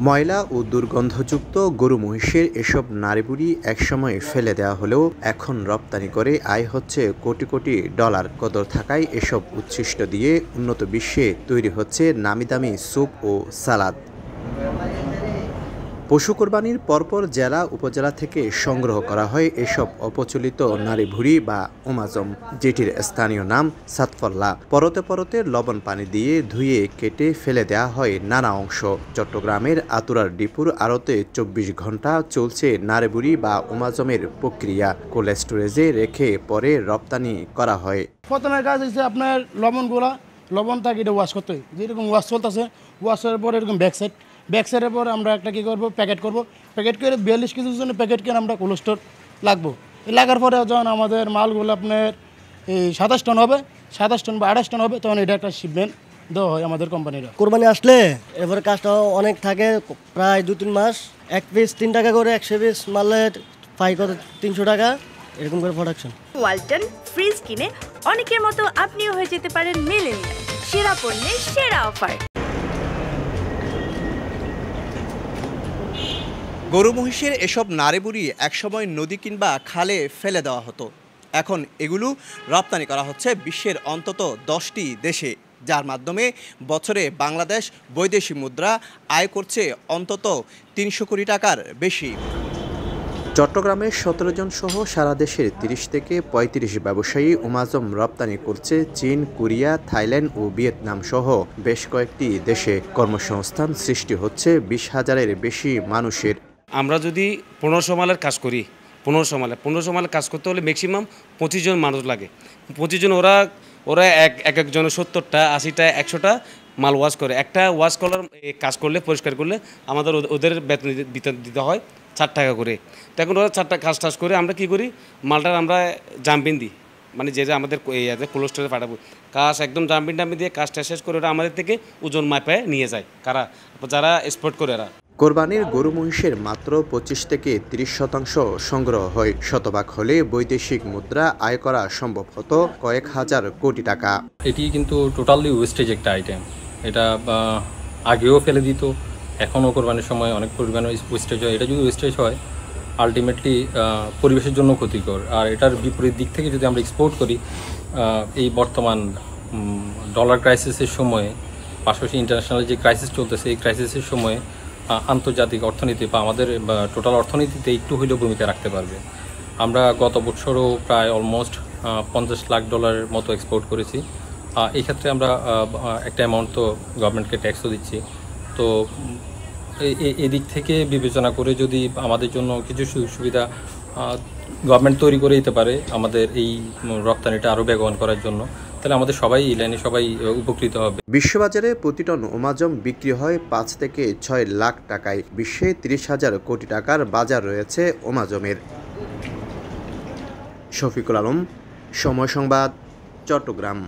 ময়লা ও দুর্গন্ধযুক্ত গরু মহিষের এসব নাড়িভুড়ি একসময় ফেলে দেওয়া হলেও এখন রপ্তানি করে আয় হচ্ছে কোটি কোটি ডলার। কদর থাকায় এসব উচ্ছিষ্ট দিয়ে উন্নত বিশ্বে তৈরি হচ্ছে নামিদামি স্যুপ ও সালাদ। পশু কোরবানির পরপর জেলা উপজেলা থেকে সংগ্রহ করা হয় এসব অপচলিত নাড়িভুড়ি বা ওমাজম, যেটির স্থানীয় নাম সাতফল্লা। পরতে পরতে লবণ পানি দিয়ে ধুয়ে কেটে ফেলে দেওয়া হয় নানা অংশ। চট্টগ্রামের আতুরার ডিপুর আড়তে 24 ঘন্টা চলছে নাড়িভুড়ি বা ওমাজমের প্রক্রিয়া। কোল্ড স্টোরেজে রেখে পরে রপ্তানি করা হয়। প্রথমের কাজ হচ্ছে আপনার লবণটা এটা ওয়াশ করতে হয়, যেরকম ওয়াশ চলতেছে। ওয়াশের পর এরকম ব্যাকসাইডের পর আমরা একটা কী করবো, প্যাকেট করে 42 কেজির জন্য প্যাকেট করে আমরা কোল্ড স্টোর লাগবো। লাগার পরে যখন আমাদের মালগুলো আপনার এই 27 টন হবে, 27 টন বা 28 টন হবে, তখন এটা একটা শিপমেন্ট দেওয়া হয় আমাদের কোম্পানিরা। কোরবানি আসলে এরপরে কাজটা অনেক থাকে, প্রায় 2-3 মাস। এক পিস 3 টাকা করে, 100 পিস মারলে পাই করে 300 টাকা, এরকম করে প্রোডাকশন। ওয়ালটন ফ্রিজ কিনে অনেকের মতো আপনিও হয়ে যেতে পারেন মিলেনিয়াল। সেরা পণ্যের সেরা অফার। গরু মহিষের এসব নাড়িভুড়ি একসময় নদী কিংবা খালে ফেলে দেওয়া হতো। এখন এগুলো রপ্তানি করা হচ্ছে বিশ্বের অন্তত 10টি দেশে, যার মাধ্যমে বছরে বাংলাদেশ বৈদেশিক মুদ্রা আয় করছে অন্তত 300 কোটি টাকার বেশি। চট্টগ্রামের 17 জন সহ সারা দেশের 30 থেকে 35 ব্যবসায়ী ওমাজম রপ্তানি করছে চীন, কোরিয়া, থাইল্যান্ড ও ভিয়েতনাম সহ বেশ কয়েকটি দেশে। কর্মসংস্থান সৃষ্টি হচ্ছে 20,000-এর বেশি মানুষের। আমরা যদি 1500 মালের কাজ করি, 1500 মালের কাজ করতে হলে ম্যাক্সিমাম 25 জন মানুষ লাগে। 25 জন ওরা একজনের 70টা, 80টা, 100টা মাল ওয়াশ করে। একটা ওয়াশ করার কাজ করলে, পরিষ্কার করলে আমাদের ওদের বেতন দিতে হয় 4 টাকা করে। তো এখন ওরা 4টা কাজ করে আমরা কি করি, মালটার আমরা জাম্পিং দিই, মানে যে আমাদের কোল্ড স্টোরে পাঠাবো। কাজ একদম জাম্পিং দিয়ে কাজটা শেষ করে ওরা আমাদের থেকে ওজন মাপায় নিয়ে যায়। যারা এক্সপোর্ট করে এরা। কোরবানির গরু মহিষের মাত্র 25 থেকে 30% সংগ্রহ হয়। শতভাগ হলে বৈদেশিক মুদ্রা আয় করা সম্ভব হতো কয়েক হাজার কোটি টাকা। এটি কিন্তু টোটালি ওয়েস্টেজ একটা আইটেম। এটা আগেও ফেলে দিত, এখনও কোরবানির সময় অনেক পরিমাণে ওয়েস্টেজ হয়। এটা যদি ওয়েস্টেজ হয় আলটিমেটলি পরিবেশের জন্য ক্ষতিকর। আর এটার বিপরীত দিক থেকে যদি আমরা এক্সপোর্ট করি, এই বর্তমান ডলার ক্রাইসিসের সময়ে, পাশাপাশি ইন্টারন্যাশনাল যে ক্রাইসিস চলতেছে, এই ক্রাইসিসের সময়ে আন্তর্জাতিক অর্থনীতি বা আমাদের টোটাল অর্থনীতিতে একটু হইলেও ভূমিকা রাখতে পারবে। আমরা গত বছরও প্রায় অলমোস্ট $50 লাখ মতো এক্সপোর্ট করেছি। এই ক্ষেত্রে আমরা একটা অ্যামাউন্ট তো গভর্নমেন্টকে ট্যাক্সও দিচ্ছি। তো এদিক থেকে বিবেচনা করে যদি আমাদের জন্য কিছু সুযোগ সুবিধা গভর্নমেন্ট তৈরি করে দিতে পারে আমাদের এই রপ্তানিটা আরও বেগবান করার জন্য, তাহলে আমাদের সবাই এই লাইনে সবাই উপকৃত হবে। বিশ্ববাজারে প্রতি টন ওমাজম বিক্রি হয় 5 থেকে 6 লাখ টাকায়। বিশ্বে 30,000 কোটি টাকার বাজার রয়েছে ওমাজমের। শফিকুল আলম, সময় সংবাদ, চট্টগ্রাম।